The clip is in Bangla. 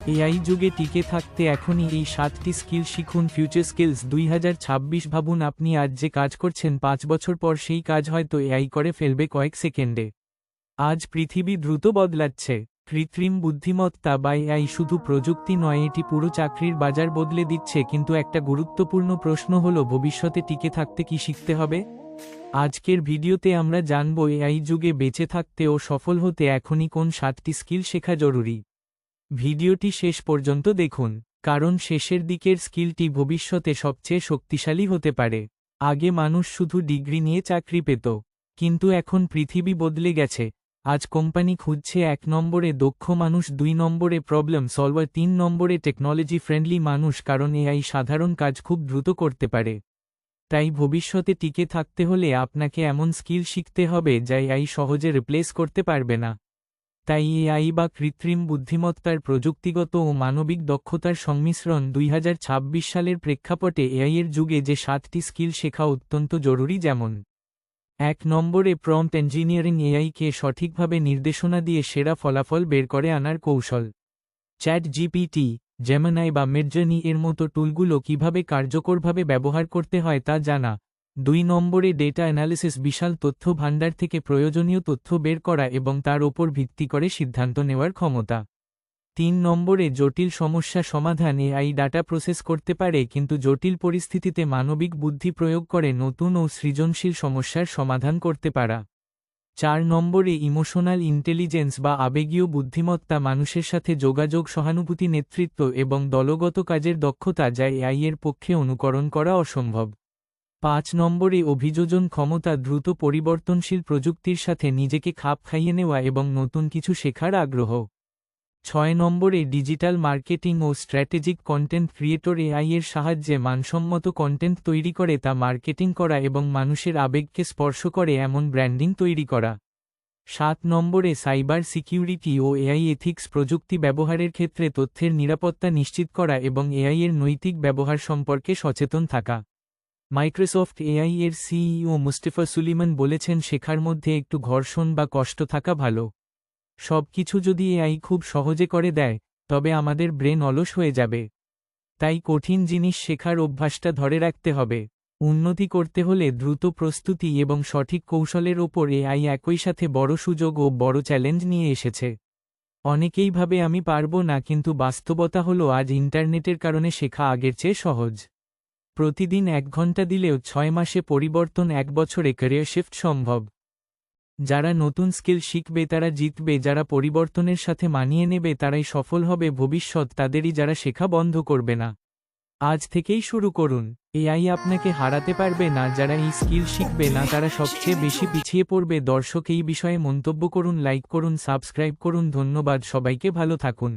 এআই যুগে টিকে থাকতে এখনই এই 7টি স্কিল শিখুন। Future skills 2026। ভাবুন আপনি আজ যে কাজ করছেন 5 বছর পর সেই কাজ হয়তো এআই করে ফেলবে কয়েক সেকেন্ডে। আজ পৃথিবী দ্রুত বদলাচ্ছে। কৃত্রিম বুদ্ধিমত্তা বা এআই শুধু প্রযুক্তি নয়, এটি পুরো চাকরির বাজার বদলে দিচ্ছে। কিন্তু একটা গুরুত্বপূর্ণ প্রশ্ন হলো, ভবিষ্যতে টিকে থাকতে কি শিখতে হবে? আজকের ভিডিওতে আমরা জানব এআই যুগে বেঁচে থাকতে ও সফল হতে এখনই কোন 7টি স্কিল শেখা জরুরি। ভিডিওটি শেষ পর্যন্ত দেখুন, কারণ শেষের দিকের স্কিলটি ভবিষ্যতে সবচেয়ে শক্তিশালী হতে পারে। আগে মানুষ শুধু ডিগ্রি নিয়ে চাকরি পেত, কিন্তু এখন পৃথিবী বদলে গেছে। আজ কোম্পানি খুঁজছে 1 নম্বরে দক্ষ মানুষ, 2 নম্বরে প্রবলেম সলভার, 3 নম্বরে টেকনোলজি ফ্রেন্ডলি মানুষ, কারণ এআই সাধারণ কাজ খুব দ্রুত করতে পারে। তাই ভবিষ্যতে টিকে থাকতে হলে আপনাকে এমন স্কিল শিখতে হবে যা এআই সহজে রিপ্লেস করতে পারবে না। তাই এআই বা কৃত্রিম বুদ্ধিমত্তার প্রযুক্তিগত ও মানবিক দক্ষতার সংমিশ্রণ। 2026 সালের প্রেক্ষাপটে এআইয়ের যুগে যে 7টি স্কিল শেখা অত্যন্ত জরুরি, যেমন 1 নম্বরে প্রম্পট ইঞ্জিনিয়ারিং, এআইকে সঠিকভাবে নির্দেশনা দিয়ে সেরা ফলাফল বের করে আনার কৌশল। চ্যাট জিপিটি, জেমিনাই বা মিডজর্নি এর মতো টুলগুলো কিভাবে কার্যকরভাবে ব্যবহার করতে হয় তা জানা। 2 নম্বরে ডেটা অ্যানালিসিস, বিশাল তথ্য ভান্ডার থেকে প্রয়োজনীয় তথ্য বের করা এবং তার ওপর ভিত্তি করে সিদ্ধান্ত নেওয়ার ক্ষমতা। 3 নম্বরে জটিল সমস্যা সমাধান, এআই ডাটা প্রসেস করতে পারে, কিন্তু জটিল পরিস্থিতিতে মানবিক বুদ্ধি প্রয়োগ করে নতুন ও সৃজনশীল সমস্যার সমাধান করতে পারা। 4 নম্বরে ইমোশনাল ইন্টেলিজেন্স বা আবেগীয় বুদ্ধিমত্তা, মানুষের সাথে যোগাযোগ, সহানুভূতি, নেতৃত্ব এবং দলগত কাজের দক্ষতা যা এআই এর পক্ষে অনুকরণ করা অসম্ভব। 5 নম্বরে অভিযোজন ক্ষমতা, দ্রুত পরিবর্তনশীল প্রযুক্তির সাথে নিজেকে খাপ খাইয়ে নেওয়া এবং নতুন কিছু শেখার আগ্রহ। 6 নম্বরে ডিজিটাল মার্কেটিং ও স্ট্র্যাটেজিক কন্টেন্ট ক্রিয়েটর, এআই এর সাহায্যে মানসম্মত কন্টেন্ট তৈরি করে তা মার্কেটিং করা এবং মানুষের আবেগকে স্পর্শ করে এমন ব্র্যান্ডিং তৈরি করা। 7 নম্বরে সাইবার সিকিউরিটি ও এআই এথিক্স, প্রযুক্তি ব্যবহারের ক্ষেত্রে তথ্যের নিরাপত্তা নিশ্চিত করা এবং এআই এর নৈতিক ব্যবহার সম্পর্কে সচেতন থাকা। মাইক্রোসফট এআই এর সিইও মুস্তাফা সুলিমান বলেছেন, শেখার মধ্যে একটু ঘর্ষণ বা কষ্ট থাকা ভালো। সবকিছু যদি এআই খুব সহজে করে দেয়, তবে আমাদের ব্রেন অলস হয়ে যাবে। তাই কঠিন জিনিস শেখার অভ্যাসটা ধরে রাখতে হবে। উন্নতি করতে হলে দ্রুত প্রস্তুতি এবং সঠিক কৌশলের ওপর এআই একই সাথে বড় সুযোগ ও বড় চ্যালেঞ্জ নিয়ে এসেছে। অনেকেই ভাবে আমি পারবো না, কিন্তু বাস্তবতা হলো আজ ইন্টারনেটের কারণে শেখা আগের চেয়ে সহজ। প্রতিদিন 1 ঘন্টা দিলেও 6 মাসে পরিবর্তন, 1 বছরে ক্যারিয়ার শিফট সম্ভব। যারা নতুন স্কিল শিখবে তারা জিতবে, যারা পরিবর্তনের সাথে মানিয়ে নেবে তারাই সফল হবে। ভবিষ্যৎ তাদেরই যারা শেখা বন্ধ করবে না। আজ থেকেই শুরু করুন। এআই আপনাকে হারাতে পারবে না। যারা এই স্কিল শিখবে না তারা সবচেয়ে বেশি পিছিয়ে পড়বে। দর্শক, এই বিষয়ে মন্তব্য করুন, লাইক করুন, সাবস্ক্রাইব করুন। ধন্যবাদ সবাইকে, ভালো থাকুন।